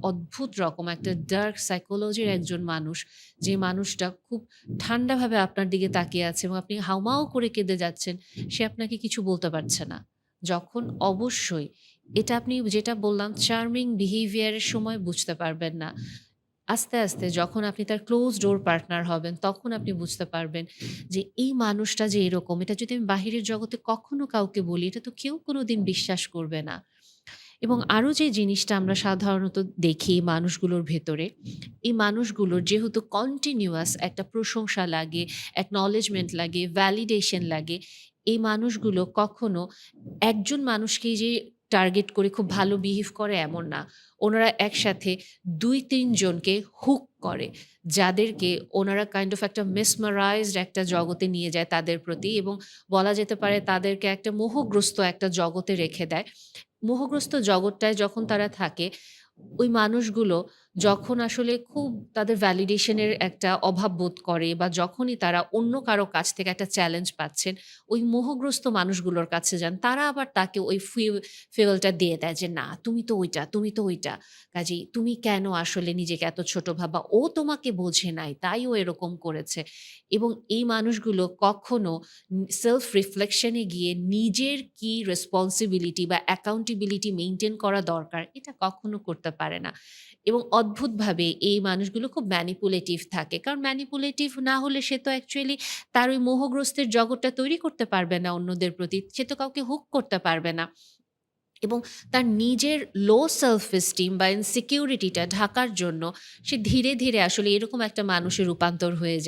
অদ্ভুত রকম একটা ডার্ক সাইকোলজির একজন মানুষ, যে মানুষটা খুব ঠান্ডাভাবে আপনার দিকে তাকিয়ে আছে এবং আপনি হাউমাউ করে কেঁদে যাচ্ছেন, সে আপনাকে কিছু বলতে পারছে না। যখন অবশ্যই এটা আপনি যেটা বললাম চার্মিং বিহেভিয়ার এর সময় বুঝতে পারবেন না। আস্তে, আস্তে যখন আপনি তার ক্লোজ ডোর পার্টনার হবেন, তখন আপনি বুঝতে পারবেন যে এই মানুষটা যে এরকম, এটা যদি আমি বাহিরের জগতে কখনো কাউকে বলি, এটা তো কেউ কোনোদিন বিশ্বাস করবে না। এবং আরো যে জিনিসটা আমরা সাধারণত দেখি মানুষগুলোর ভেতরে, এই মানুষগুলোর যেহেতু কন্টিনিউয়াস একটা প্রশংসা লাগে, অ্যাকনলেজমেন্ট লাগে, ভ্যালিডেশন লাগে, এই মানুষগুলো কখনো একজন মানুষকেই যে টার্গেট করে খুব ভালো বিহেভ করে এমন না। ওনারা একসাথে ২-৩ জনকে হুক করে। যাদেরকে ওনারা কাইন্ড অফ একটা মেসমারাইজড একটা জগতে নিয়ে যায় তাদের প্রতি, এবং বলা যেতে পারে তাদেরকে একটা মোহগ্রস্ত একটা জগতে রেখে দেয়। মোহগ্রস্ত জগৎটায় যখন তারা থাকে, ওই মানুষগুলো যখন আসলে খুব তাদের ভ্যালিডেশন এর একটা অভাব বোধ করে, বা যখনই তারা অন্য কারো কাছ থেকে একটা চ্যালেঞ্জ পাচ্ছেন, ওই মোহগ্রস্ত মানুষগুলোর কাছে যান। তারা আবার তাকে ওই ফুয়েলটা দিয়ে দেয় যে, "না, তুমি তো ওইটা, তুমি তো ওইটা। কাজেই তুমি কেন আসলে নিজেকে এত ছোট ভাবা? ও তোমাকে বোঝে নাই, তাই ও এরকম করেছে।" এবং এই মানুষগুলো কখনো সেলফ রিফ্লেকশন এ গিয়ে নিজের কি রেসপনসিবিলিটি বা অ্যাকাউন্টেবিলিটি মেইনটেইন করা দরকার, এটা কখনো করতে পারে না। এবং অদ্ভুতভাবে এই মানুষগুলো খুব ম্যানিপুলেটিভ থাকে। কারণ ম্যানিপুলেটিভ না হলে সে তো অ্যাকচুয়ালি তার ওই মোহগ্রস্তের জগৎটা তৈরি করতে পারবে না অন্যদের প্রতি। সে তো কাউকে হুক করতে পারবে না। এবং তার নিজের লো সেলফ এস্টিম বা ইনসিকিউরিটিটা ঢাকার জন্য সে ধীরে, ধীরে আসলে এরকম একটা মানুষে রূপান্তর হয়ে যায়।